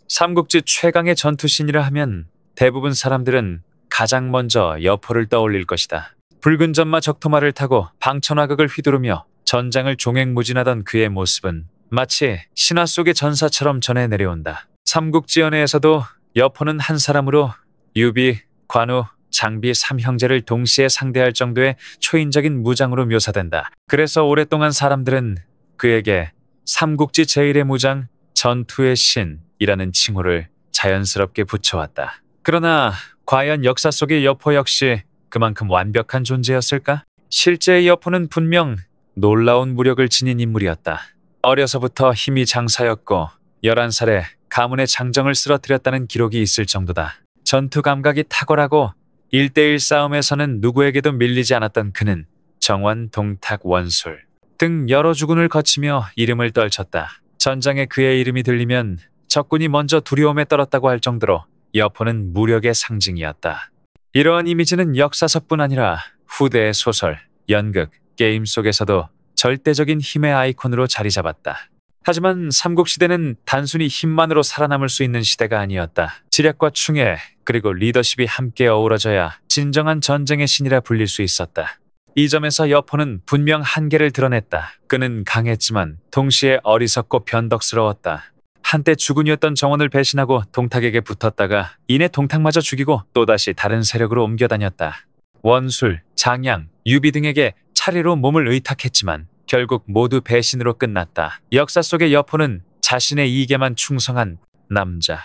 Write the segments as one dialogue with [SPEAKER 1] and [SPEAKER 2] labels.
[SPEAKER 1] 삼국지 최강의 전투신이라 하면 대부분 사람들은 가장 먼저 여포를 떠올릴 것이다. 붉은 전마 적토마를 타고 방천화극을 휘두르며 전장을 종횡무진하던 그의 모습은 마치 신화 속의 전사처럼 전해 내려온다. 삼국지연애에서도 여포는 한 사람으로 유비, 관우, 장비 3형제를 동시에 상대할 정도의 초인적인 무장으로 묘사된다. 그래서 오랫동안 사람들은 그에게 삼국지 제1의 무장, 전투의 신이라는 칭호를 자연스럽게 붙여왔다. 그러나 과연 역사 속의 여포 역시 그만큼 완벽한 존재였을까? 실제의 여포는 분명 놀라운 무력을 지닌 인물이었다. 어려서부터 힘이 장사였고 11살에 가문의 장정을 쓰러뜨렸다는 기록이 있을 정도다. 전투 감각이 탁월하고 1대1 싸움에서는 누구에게도 밀리지 않았던 그는 정원, 동탁, 원술 등 여러 주군을 거치며 이름을 떨쳤다. 전장에 그의 이름이 들리면 적군이 먼저 두려움에 떨었다고 할 정도로 여포는 무력의 상징이었다. 이러한 이미지는 역사서뿐 아니라 후대의 소설, 연극, 게임 속에서도 절대적인 힘의 아이콘으로 자리 잡았다. 하지만 삼국시대는 단순히 힘만으로 살아남을 수 있는 시대가 아니었다. 지략과 충해 그리고 리더십이 함께 어우러져야 진정한 전쟁의 신이라 불릴 수 있었다. 이 점에서 여포는 분명 한계를 드러냈다. 그는 강했지만 동시에 어리석고 변덕스러웠다. 한때 주군이었던 정원을 배신하고 동탁에게 붙었다가 이내 동탁마저 죽이고 또다시 다른 세력으로 옮겨다녔다. 원술, 장양, 유비 등에게 차례로 몸을 의탁했지만 결국 모두 배신으로 끝났다. 역사 속의 여포는 자신의 이익에만 충성한 남자,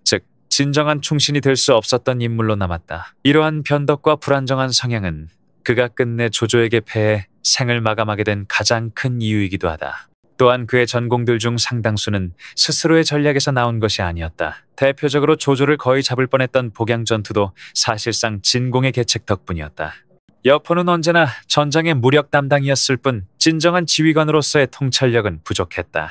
[SPEAKER 1] 즉 진정한 충신이 될 수 없었던 인물로 남았다. 이러한 변덕과 불안정한 성향은 그가 끝내 조조에게 패해 생을 마감하게 된 가장 큰 이유이기도 하다. 또한 그의 전공들 중 상당수는 스스로의 전략에서 나온 것이 아니었다. 대표적으로 조조를 거의 잡을 뻔했던 복양전투도 사실상 진공의 계책 덕분이었다. 여포는 언제나 전장의 무력 담당이었을 뿐 진정한 지휘관으로서의 통찰력은 부족했다.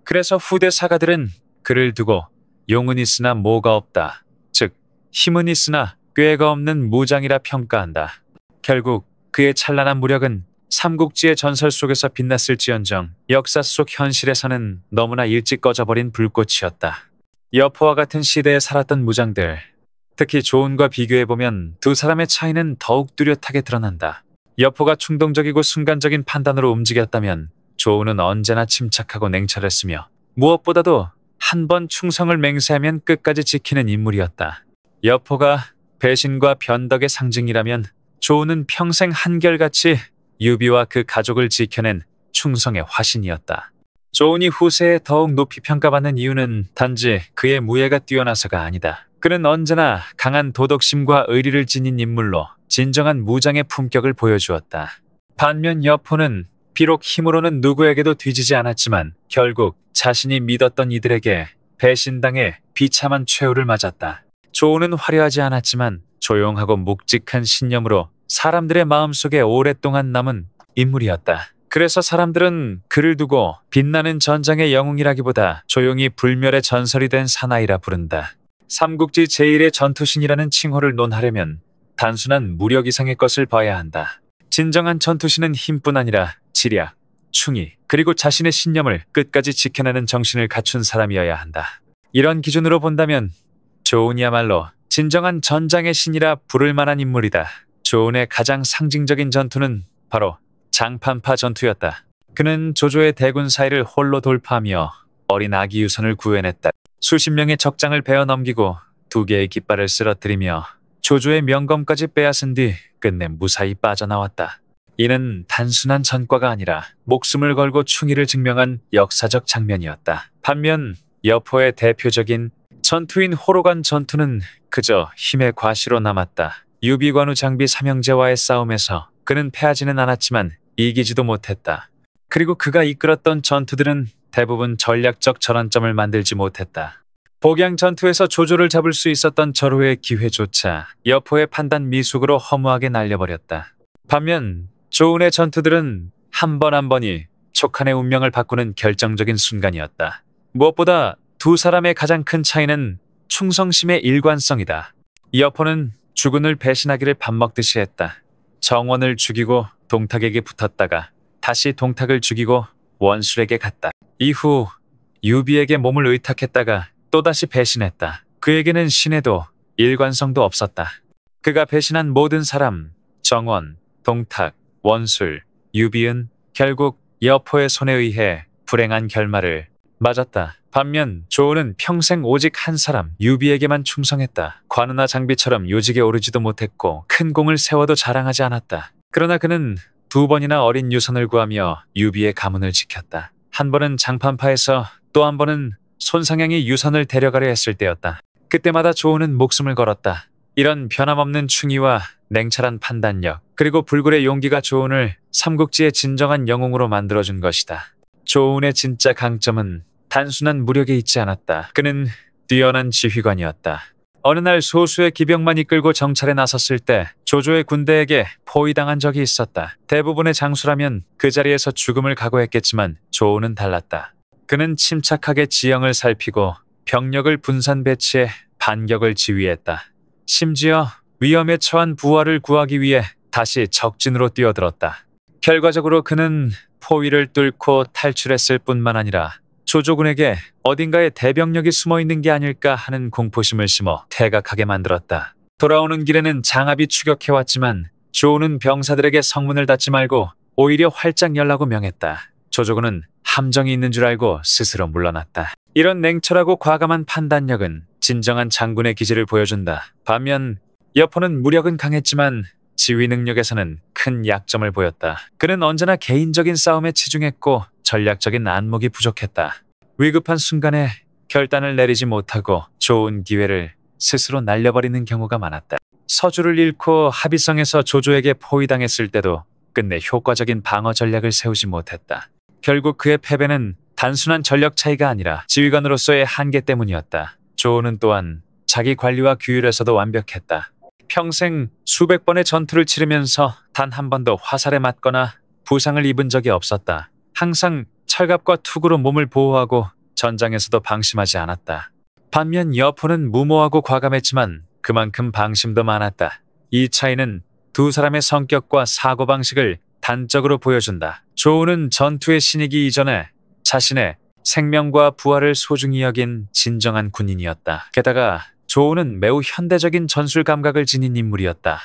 [SPEAKER 1] 그래서 후대 사가들은 그를 두고 용은 있으나 모가 없다. 즉 힘은 있으나 꾀가 없는 무장이라 평가한다. 결국 그의 찬란한 무력은 삼국지의 전설 속에서 빛났을지언정 역사 속 현실에서는 너무나 일찍 꺼져버린 불꽃이었다. 여포와 같은 시대에 살았던 무장들, 특히 조은과 비교해보면 두 사람의 차이는 더욱 뚜렷하게 드러난다. 여포가 충동적이고 순간적인 판단으로 움직였다면 조은은 언제나 침착하고 냉철했으며 무엇보다도 한 번 충성을 맹세하면 끝까지 지키는 인물이었다. 여포가 배신과 변덕의 상징이라면 조은은 평생 한결같이 유비와 그 가족을 지켜낸 충성의 화신이었다. 조은이 후세에 더욱 높이 평가받는 이유는 단지 그의 무예가 뛰어나서가 아니다. 그는 언제나 강한 도덕심과 의리를 지닌 인물로 진정한 무장의 품격을 보여주었다. 반면 여포는 비록 힘으로는 누구에게도 뒤지지 않았지만 결국 자신이 믿었던 이들에게 배신당해 비참한 최후를 맞았다. 조은은 화려하지 않았지만 조용하고 묵직한 신념으로 사람들의 마음속에 오랫동안 남은 인물이었다. 그래서 사람들은 그를 두고 빛나는 전장의 영웅이라기보다 조용히 불멸의 전설이 된 사나이라 부른다. 삼국지 제1의 전투신이라는 칭호를 논하려면 단순한 무력 이상의 것을 봐야 한다. 진정한 전투신은 힘뿐 아니라 지략, 충의, 그리고 자신의 신념을 끝까지 지켜내는 정신을 갖춘 사람이어야 한다. 이런 기준으로 본다면 조은이야말로 진정한 전장의 신이라 부를 만한 인물이다. 조은의 가장 상징적인 전투는 바로 장판파 전투였다. 그는 조조의 대군 사이를 홀로 돌파하며 어린 아기 유선을 구해냈다. 수십 명의 적장을 베어 넘기고 2개의 깃발을 쓰러뜨리며 조조의 명검까지 빼앗은 뒤 끝내 무사히 빠져나왔다. 이는 단순한 전과가 아니라 목숨을 걸고 충의를 증명한 역사적 장면이었다. 반면 여포의 대표적인 전투인 호로관 전투는 그저 힘의 과시로 남았다. 유비관우 장비 3형제와의 싸움에서 그는 패하지는 않았지만 이기지도 못했다. 그리고 그가 이끌었던 전투들은 대부분 전략적 전환점을 만들지 못했다. 복양 전투에서 조조를 잡을 수 있었던 절호의 기회조차 여포의 판단 미숙으로 허무하게 날려버렸다. 반면 조은의 전투들은 한 번 한 번이 촉한의 운명을 바꾸는 결정적인 순간이었다. 무엇보다 두 사람의 가장 큰 차이는 충성심의 일관성이다. 여포는 주군을 배신하기를 밥 먹듯이 했다. 정원을 죽이고 동탁에게 붙었다가 다시 동탁을 죽이고 원술에게 갔다. 이후 유비에게 몸을 의탁했다가 또다시 배신했다. 그에게는 신에도 일관성도 없었다. 그가 배신한 모든 사람, 정원, 동탁, 원술, 유비은 결국 여포의 손에 의해 불행한 결말을 맞았다. 반면 조은은 평생 오직 한 사람 유비에게만 충성했다. 관우나 장비처럼 요직에 오르지도 못했고 큰 공을 세워도 자랑하지 않았다. 그러나 그는 2번이나 어린 유선을 구하며 유비의 가문을 지켰다. 한 번은 장판파에서 또 한 번은 손상향이 유선을 데려가려 했을 때였다. 그때마다 조은은 목숨을 걸었다. 이런 변함없는 충의와 냉철한 판단력, 그리고 불굴의 용기가 조은을 삼국지의 진정한 영웅으로 만들어준 것이다. 조은의 진짜 강점은 단순한 무력에 있지 않았다. 그는 뛰어난 지휘관이었다. 어느 날 소수의 기병만 이끌고 정찰에 나섰을 때 조조의 군대에게 포위당한 적이 있었다. 대부분의 장수라면 그 자리에서 죽음을 각오했겠지만 조은은 달랐다. 그는 침착하게 지형을 살피고 병력을 분산 배치해 반격을 지휘했다. 심지어 위험에 처한 부하를 구하기 위해 다시 적진으로 뛰어들었다. 결과적으로 그는 포위를 뚫고 탈출했을 뿐만 아니라 조조군에게 어딘가에 대병력이 숨어있는 게 아닐까 하는 공포심을 심어 퇴각하게 만들었다. 돌아오는 길에는 장압이 추격해왔지만 조은은 병사들에게 성문을 닫지 말고 오히려 활짝 열라고 명했다. 조조군은 함정이 있는 줄 알고 스스로 물러났다. 이런 냉철하고 과감한 판단력은 진정한 장군의 기질을 보여준다. 반면 여포는 무력은 강했지만 지휘 능력에서는 큰 약점을 보였다. 그는 언제나 개인적인 싸움에 치중했고 전략적인 안목이 부족했다. 위급한 순간에 결단을 내리지 못하고 좋은 기회를 스스로 날려버리는 경우가 많았다. 서주를 잃고 합의성에서 조조에게 포위당했을 때도 끝내 효과적인 방어 전략을 세우지 못했다. 결국 그의 패배는 단순한 전력 차이가 아니라 지휘관으로서의 한계 때문이었다. 조은은 또한 자기 관리와 규율에서도 완벽했다. 평생 수백 번의 전투를 치르면서 단 한 번도 화살에 맞거나 부상을 입은 적이 없었다. 항상 철갑과 투구로 몸을 보호하고 전장에서도 방심하지 않았다. 반면 여포는 무모하고 과감했지만 그만큼 방심도 많았다. 이 차이는 두 사람의 성격과 사고방식을 단적으로 보여준다. 조은은 전투의 신이기 이전에 자신의 생명과 부하를 소중히 여긴 진정한 군인이었다. 게다가 조은은 매우 현대적인 전술 감각을 지닌 인물이었다.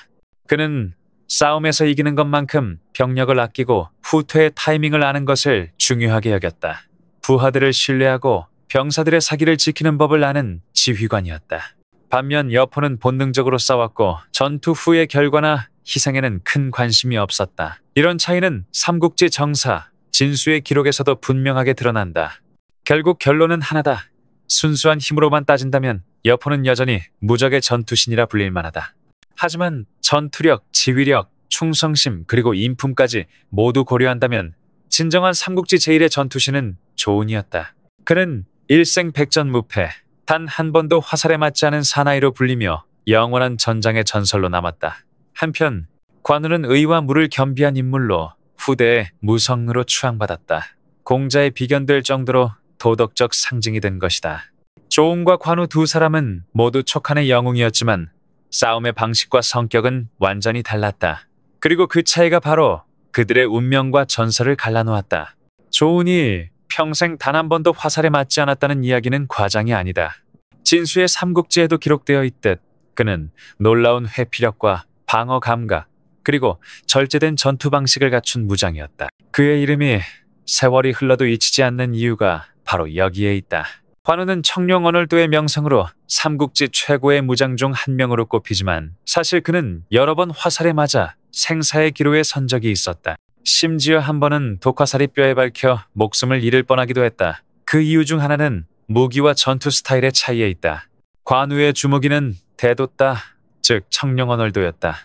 [SPEAKER 1] 그는 싸움에서 이기는 것만큼 병력을 아끼고 후퇴의 타이밍을 아는 것을 중요하게 여겼다. 부하들을 신뢰하고 병사들의 사기를 지키는 법을 아는 지휘관이었다. 반면 여포는 본능적으로 싸웠고 전투 후의 결과나 희생에는 큰 관심이 없었다. 이런 차이는 삼국지 정사, 진수의 기록에서도 분명하게 드러난다. 결국 결론은 하나다. 순수한 힘으로만 따진다면 여포는 여전히 무적의 전투신이라 불릴 만하다. 하지만 전투력, 지휘력, 충성심 그리고 인품까지 모두 고려한다면 진정한 삼국지 제1의 전투신은 조은이었다. 그는 일생백전무패, 단 한 번도 화살에 맞지 않은 사나이로 불리며 영원한 전장의 전설로 남았다. 한편 관우는 의와 무를 겸비한 인물로 후대의 무성으로 추앙받았다. 공자에 비견될 정도로 도덕적 상징이 된 것이다. 조은과 관우 두 사람은 모두 촉한의 영웅이었지만 싸움의 방식과 성격은 완전히 달랐다. 그리고 그 차이가 바로 그들의 운명과 전설을 갈라놓았다. 조은이 평생 단 한 번도 화살에 맞지 않았다는 이야기는 과장이 아니다. 진수의 삼국지에도 기록되어 있듯 그는 놀라운 회피력과 방어 감각, 그리고 절제된 전투 방식을 갖춘 무장이었다. 그의 이름이 세월이 흘러도 잊히지 않는 이유가 바로 여기에 있다. 관우는 청룡언월도의 명성으로 삼국지 최고의 무장 중 한 명으로 꼽히지만 사실 그는 여러 번 화살에 맞아 생사의 기로에 선 적이 있었다. 심지어 한 번은 독화살이 뼈에 박혀 목숨을 잃을 뻔하기도 했다. 그 이유 중 하나는 무기와 전투 스타일의 차이에 있다. 관우의 주무기는 대도따, 즉 청룡언월도였다.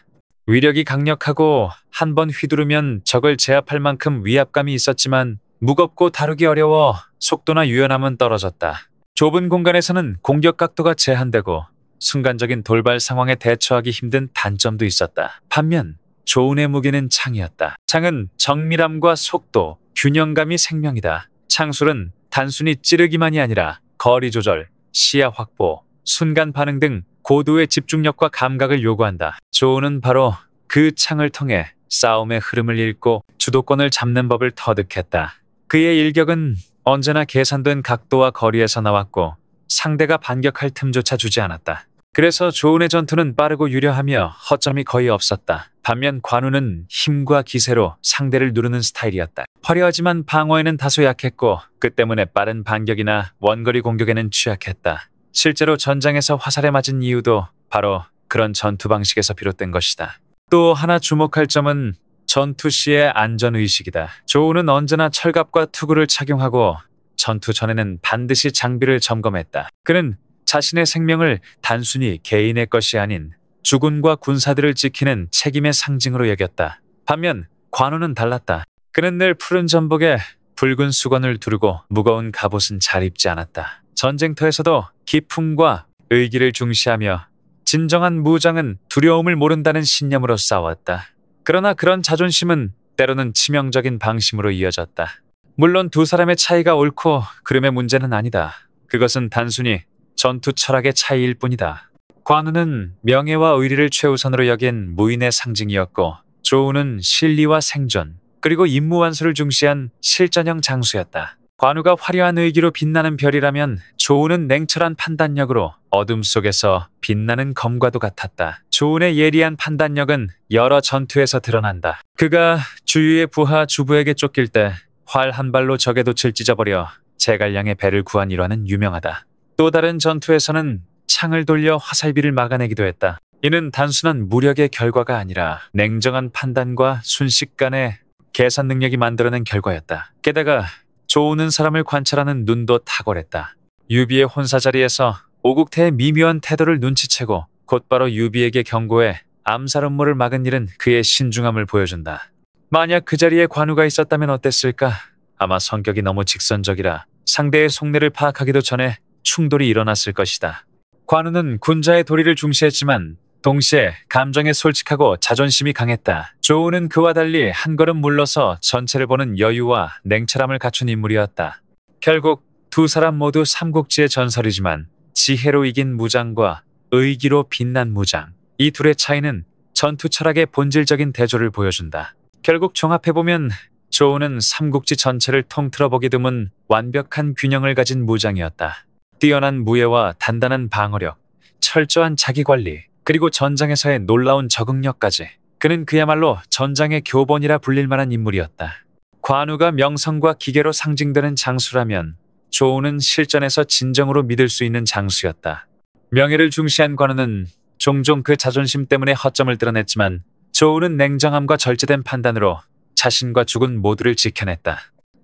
[SPEAKER 1] 위력이 강력하고 한 번 휘두르면 적을 제압할 만큼 위압감이 있었지만 무겁고 다루기 어려워 속도나 유연함은 떨어졌다. 좁은 공간에서는 공격 각도가 제한되고 순간적인 돌발 상황에 대처하기 힘든 단점도 있었다. 반면 조은의 무기는 창이었다. 창은 정밀함과 속도, 균형감이 생명이다. 창술은 단순히 찌르기만이 아니라 거리 조절, 시야 확보, 순간 반응 등 고도의 집중력과 감각을 요구한다. 조은은 바로 그 창을 통해 싸움의 흐름을 읽고 주도권을 잡는 법을 터득했다. 그의 일격은 언제나 계산된 각도와 거리에서 나왔고 상대가 반격할 틈조차 주지 않았다. 그래서 조은의 전투는 빠르고 유려하며 허점이 거의 없었다. 반면 관우는 힘과 기세로 상대를 누르는 스타일이었다. 화려하지만 방어에는 다소 약했고 그 때문에 빠른 반격이나 원거리 공격에는 취약했다. 실제로 전장에서 화살에 맞은 이유도 바로 그런 전투 방식에서 비롯된 것이다. 또 하나 주목할 점은 전투 시의 안전의식이다. 조은은 언제나 철갑과 투구를 착용하고 전투 전에는 반드시 장비를 점검했다. 그는 자신의 생명을 단순히 개인의 것이 아닌 주군과 군사들을 지키는 책임의 상징으로 여겼다. 반면 관우는 달랐다. 그는 늘 푸른 전복에 붉은 수건을 두르고 무거운 갑옷은 잘 입지 않았다. 전쟁터에서도 기품과 의기를 중시하며 진정한 무장은 두려움을 모른다는 신념으로 싸웠다. 그러나 그런 자존심은 때로는 치명적인 방심으로 이어졌다. 물론 두 사람의 차이가 옳고 그름의 문제는 아니다. 그것은 단순히 전투 철학의 차이일 뿐이다. 관우는 명예와 의리를 최우선으로 여긴 무인의 상징이었고 조우는 실리와 생존 그리고 임무 완수를 중시한 실전형 장수였다. 관우가 화려한 의기로 빛나는 별이라면 조우는 냉철한 판단력으로 어둠 속에서 빛나는 검과도 같았다. 조운의 예리한 판단력은 여러 전투에서 드러난다. 그가 주유의 부하 주부에게 쫓길 때 활 한 발로 적의 돛을 찢어버려 제갈량의 배를 구한 일화는 유명하다. 또 다른 전투에서는 창을 돌려 화살비를 막아내기도 했다. 이는 단순한 무력의 결과가 아니라 냉정한 판단과 순식간의 계산 능력이 만들어낸 결과였다. 게다가 조우는 사람을 관찰하는 눈도 탁월했다. 유비의 혼사 자리에서 오국태의 미묘한 태도를 눈치채고 곧바로 유비에게 경고해 암살 음모를 막은 일은 그의 신중함을 보여준다. 만약 그 자리에 관우가 있었다면 어땠을까? 아마 성격이 너무 직선적이라 상대의 속내를 파악하기도 전에 충돌이 일어났을 것이다. 관우는 군자의 도리를 중시했지만 동시에 감정에 솔직하고 자존심이 강했다. 조우는 그와 달리 한 걸음 물러서 전체를 보는 여유와 냉철함을 갖춘 인물이었다. 결국 두 사람 모두 삼국지의 전설이지만 지혜로 이긴 무장과 의기로 빛난 무장. 이 둘의 차이는 전투 철학의 본질적인 대조를 보여준다. 결국 종합해보면 조우는 삼국지 전체를 통틀어보기 드문 완벽한 균형을 가진 무장이었다. 뛰어난 무예와 단단한 방어력, 철저한 자기관리, 그리고 전장에서의 놀라운 적응력까지. 그는 그야말로 전장의 교본이라 불릴 만한 인물이었다. 관우가 명성과 기계로 상징되는 장수라면 조우는 실전에서 진정으로 믿을 수 있는 장수였다. 명예를 중시한 관우는 종종 그 자존심 때문에 허점을 드러냈지만 조우는 냉정함과 절제된 판단으로 자신과 죽은 모두를 지켜냈다.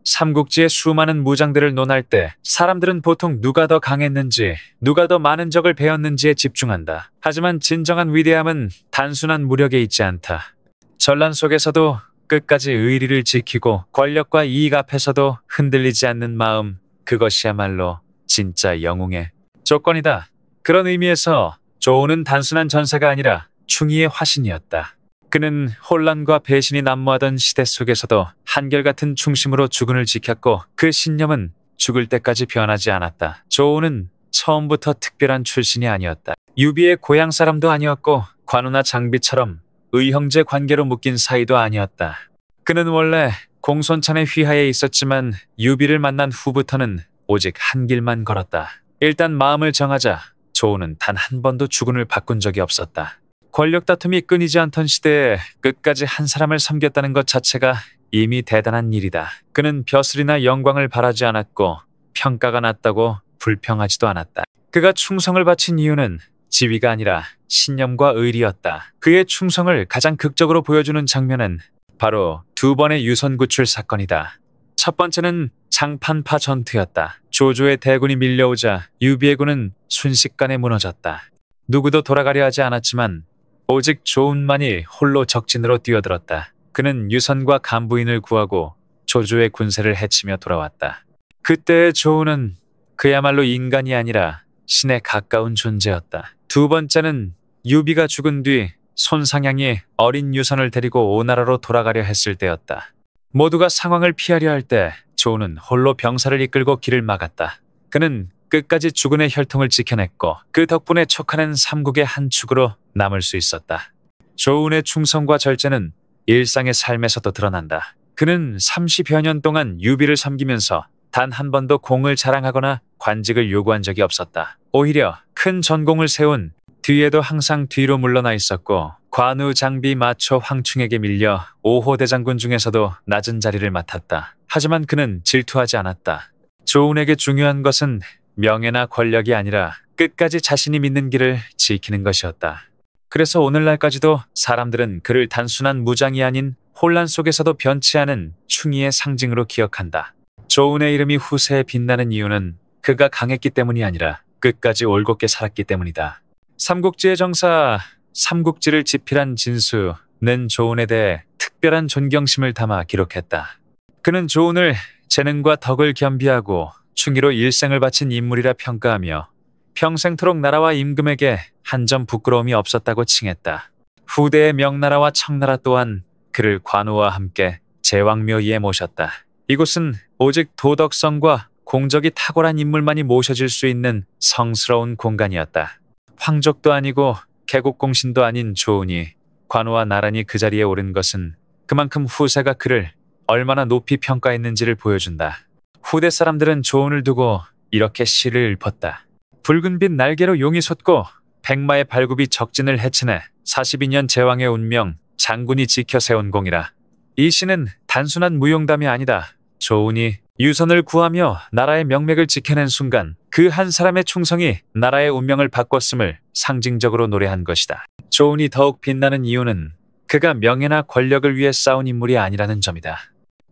[SPEAKER 1] 삼국지의 수많은 무장들을 논할 때 사람들은 보통 누가 더 강했는지, 누가 더 많은 적을 베었는지에 집중한다. 하지만 진정한 위대함은 단순한 무력에 있지 않다. 전란 속에서도 끝까지 의리를 지키고 권력과 이익 앞에서도 흔들리지 않는 마음, 그것이야말로 진짜 영웅의 조건이다. 그런 의미에서 조우는 단순한 전사가 아니라 충의의 화신이었다. 그는 혼란과 배신이 난무하던 시대 속에서도 한결같은 충심으로 주군을 지켰고 그 신념은 죽을 때까지 변하지 않았다. 조우는 처음부터 특별한 출신이 아니었다. 유비의 고향 사람도 아니었고 관우나 장비처럼 의형제 관계로 묶인 사이도 아니었다. 그는 원래 공손찬의 휘하에 있었지만 유비를 만난 후부터는 오직 한 길만 걸었다. 일단 마음을 정하자 조우는 단 한 번도 주군을 바꾼 적이 없었다. 권력 다툼이 끊이지 않던 시대에 끝까지 한 사람을 섬겼다는 것 자체가 이미 대단한 일이다. 그는 벼슬이나 영광을 바라지 않았고 평가가 낮다고 불평하지도 않았다. 그가 충성을 바친 이유는 지위가 아니라 신념과 의리였다. 그의 충성을 가장 극적으로 보여주는 장면은 바로 두 번의 유선 구출 사건이다. 첫 번째는 장판파 전투였다. 조조의 대군이 밀려오자 유비의 군은 순식간에 무너졌다. 누구도 돌아가려 하지 않았지만 오직 조운만이 홀로 적진으로 뛰어들었다. 그는 유선과 간부인을 구하고 조조의 군세를 해치며 돌아왔다. 그때의 조운은 그야말로 인간이 아니라 신에 가까운 존재였다. 두 번째는 유비가 죽은 뒤 손상향이 어린 유선을 데리고 오나라로 돌아가려 했을 때였다. 모두가 상황을 피하려 할 때 조우는 홀로 병사를 이끌고 길을 막았다. 그는 끝까지 주군의 혈통을 지켜냈고 그 덕분에 촉하는 삼국의 한 축으로 남을 수 있었다. 조운의 충성과 절제는 일상의 삶에서도 드러난다. 그는 30여 년 동안 유비를 섬기면서 단 한 번도 공을 자랑하거나 관직을 요구한 적이 없었다. 오히려 큰 전공을 세운 뒤에도 항상 뒤로 물러나 있었고 관우 장비 마초 황충에게 밀려 5호 대장군 중에서도 낮은 자리를 맡았다. 하지만 그는 질투하지 않았다. 조운에게 중요한 것은 명예나 권력이 아니라 끝까지 자신이 믿는 길을 지키는 것이었다. 그래서 오늘날까지도 사람들은 그를 단순한 무장이 아닌 혼란 속에서도 변치 않은 충의의 상징으로 기억한다. 조운의 이름이 후세에 빛나는 이유는 그가 강했기 때문이 아니라 끝까지 올곧게 살았기 때문이다. 삼국지의 정사 삼국지를 집필한 진수는 조운에 대해 특별한 존경심을 담아 기록했다. 그는 조운을 재능과 덕을 겸비하고 충의로 일생을 바친 인물이라 평가하며 평생토록 나라와 임금에게 한 점 부끄러움이 없었다고 칭했다. 후대의 명나라와 청나라 또한 그를 관우와 함께 제왕묘위에 모셨다. 이곳은 오직 도덕성과 공적이 탁월한 인물만이 모셔질 수 있는 성스러운 공간이었다. 황족도 아니고 개국공신도 아닌 조운이 관우와 나란히 그 자리에 오른 것은 그만큼 후세가 그를 얼마나 높이 평가했는지를 보여준다. 후대 사람들은 조운을 두고 이렇게 시를 읊었다. 붉은빛 날개로 용이 솟고 백마의 발굽이 적진을 해치네 42년 제왕의 운명 장군이 지켜 세운 공이라. 이 시는 단순한 무용담이 아니다. 조운이 유선을 구하며 나라의 명맥을 지켜낸 순간 그 한 사람의 충성이 나라의 운명을 바꿨음을 상징적으로 노래한 것이다. 조운이 더욱 빛나는 이유는 그가 명예나 권력을 위해 싸운 인물이 아니라는 점이다.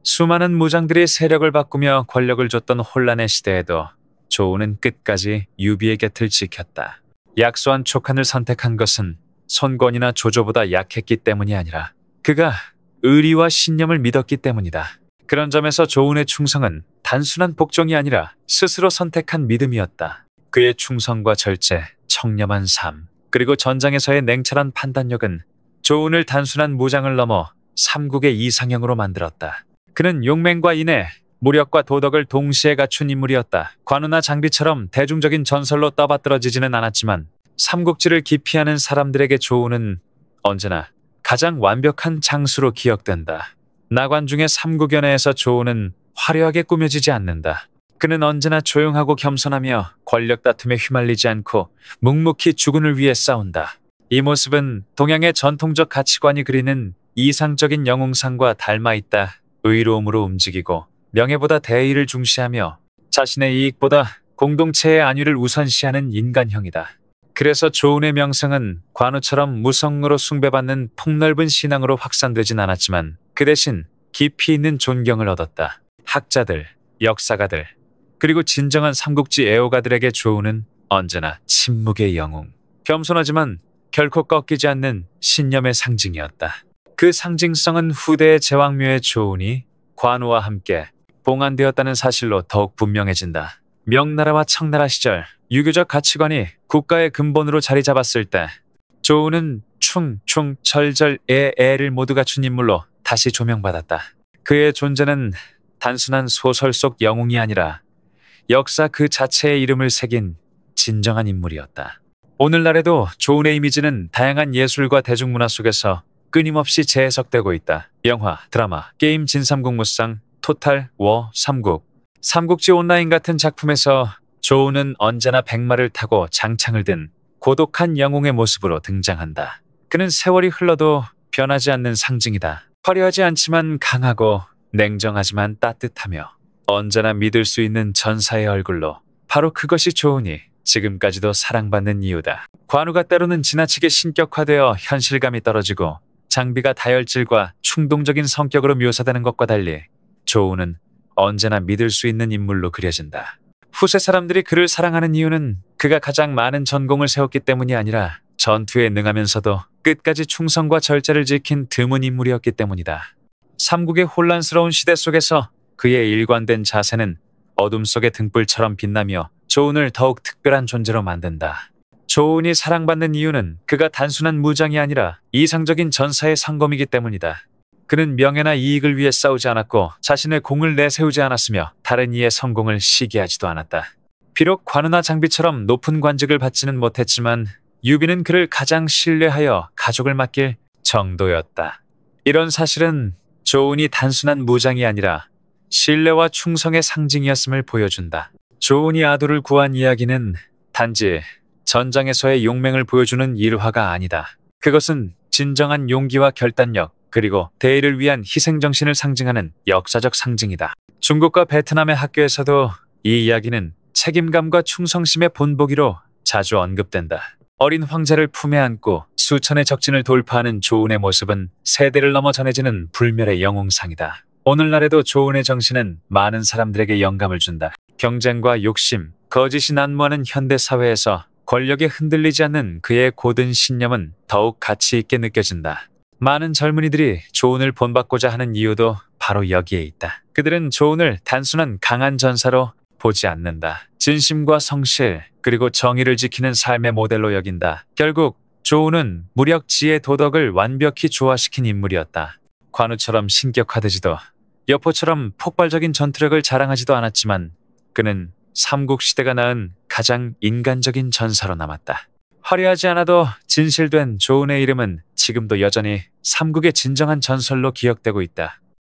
[SPEAKER 1] 수많은 무장들이 세력을 바꾸며 권력을 줬던 혼란의 시대에도 조운은 끝까지 유비의 곁을 지켰다. 약소한 촉한을 선택한 것은 손권이나 조조보다 약했기 때문이 아니라 그가 의리와 신념을 믿었기 때문이다. 그런 점에서 조운의 충성은 단순한 복종이 아니라 스스로 선택한 믿음이었다. 그의 충성과 절제, 청렴한 삶, 그리고 전장에서의 냉철한 판단력은 조운을 단순한 무장을 넘어 삼국의 이상형으로 만들었다. 그는 용맹과 인애, 무력과 도덕을 동시에 갖춘 인물이었다. 관우나 장비처럼 대중적인 전설로 떠받들어지지는 않았지만 삼국지를 깊이 아는 사람들에게 조운은 언제나 가장 완벽한 장수로 기억된다. 나관 중의 삼국연애에서 조운은 화려하게 꾸며지지 않는다. 그는 언제나 조용하고 겸손하며 권력 다툼에 휘말리지 않고 묵묵히 주군을 위해 싸운다. 이 모습은 동양의 전통적 가치관이 그리는 이상적인 영웅상과 닮아있다. 의로움으로 움직이고 명예보다 대의를 중시하며 자신의 이익보다 공동체의 안위를 우선시하는 인간형이다. 그래서 조운의 명성은 관우처럼 무성으로 숭배받는 폭넓은 신앙으로 확산되진 않았지만 그 대신 깊이 있는 존경을 얻었다. 학자들, 역사가들, 그리고 진정한 삼국지 애호가들에게 조운은 언제나 침묵의 영웅, 겸손하지만 결코 꺾이지 않는 신념의 상징이었다. 그 상징성은 후대의 제왕묘의 조운이 관우와 함께 봉안되었다는 사실로 더욱 분명해진다. 명나라와 청나라 시절 유교적 가치관이 국가의 근본으로 자리 잡았을 때 조운은 충, 절절의 애를 모두 갖춘 인물로 다시 조명받았다. 그의 존재는 단순한 소설 속 영웅이 아니라 역사 그 자체의 이름을 새긴 진정한 인물이었다. 오늘날에도 조운의 이미지는 다양한 예술과 대중문화 속에서 끊임없이 재해석되고 있다. 영화, 드라마, 게임 진삼국무쌍, 토탈, 워, 삼국, 삼국지 온라인 같은 작품에서 조운은 언제나 백마를 타고 장창을 든 고독한 영웅의 모습으로 등장한다. 그는 세월이 흘러도 변하지 않는 상징이다. 화려하지 않지만 강하고 냉정하지만 따뜻하며 언제나 믿을 수 있는 전사의 얼굴로, 바로 그것이 조운이 지금까지도 사랑받는 이유다. 관우가 때로는 지나치게 신격화되어 현실감이 떨어지고 장비가 다혈질과 충동적인 성격으로 묘사되는 것과 달리 조운은 언제나 믿을 수 있는 인물로 그려진다. 후세 사람들이 그를 사랑하는 이유는 그가 가장 많은 전공을 세웠기 때문이 아니라 전투에 능하면서도 끝까지 충성과 절제를 지킨 드문 인물이었기 때문이다. 삼국의 혼란스러운 시대 속에서 그의 일관된 자세는 어둠 속의 등불처럼 빛나며 조운을 더욱 특별한 존재로 만든다. 조운이 사랑받는 이유는 그가 단순한 무장이 아니라 이상적인 전사의 상검이기 때문이다. 그는 명예나 이익을 위해 싸우지 않았고 자신의 공을 내세우지 않았으며 다른 이의 성공을 시기하지도 않았다. 비록 관우나 장비처럼 높은 관직을 받지는 못했지만 유비는 그를 가장 신뢰하여 가족을 맡길 정도였다. 이런 사실은 조운이 단순한 무장이 아니라 신뢰와 충성의 상징이었음을 보여준다. 조은이 아두를 구한 이야기는 단지 전장에서의 용맹을 보여주는 일화가 아니다. 그것은 진정한 용기와 결단력, 그리고 대의를 위한 희생정신을 상징하는 역사적 상징이다. 중국과 베트남의 학교에서도 이 이야기는 책임감과 충성심의 본보기로 자주 언급된다. 어린 황제를 품에 안고 수천의 적진을 돌파하는 조은의 모습은 세대를 넘어 전해지는 불멸의 영웅상이다. 오늘날에도 조은의 정신은 많은 사람들에게 영감을 준다. 경쟁과 욕심, 거짓이 난무하는 현대 사회에서 권력에 흔들리지 않는 그의 고든 신념은 더욱 가치 있게 느껴진다. 많은 젊은이들이 조은을 본받고자 하는 이유도 바로 여기에 있다. 그들은 조은을 단순한 강한 전사로 보지 않는다. 진심과 성실, 그리고 정의를 지키는 삶의 모델로 여긴다. 결국 조은은 무력, 지혜, 도덕을 완벽히 조화시킨 인물이었다. 관우처럼 신격화되지도, 여포처럼 폭발적인 전투력을 자랑하지도 않았지만 그는 삼국시대가 낳은 가장 인간적인 전사로 남았다. 화려하지 않아도 진실된 조은의 이름은 지금도 여전히 삼국의 진정한 전설로 기억되고 있다.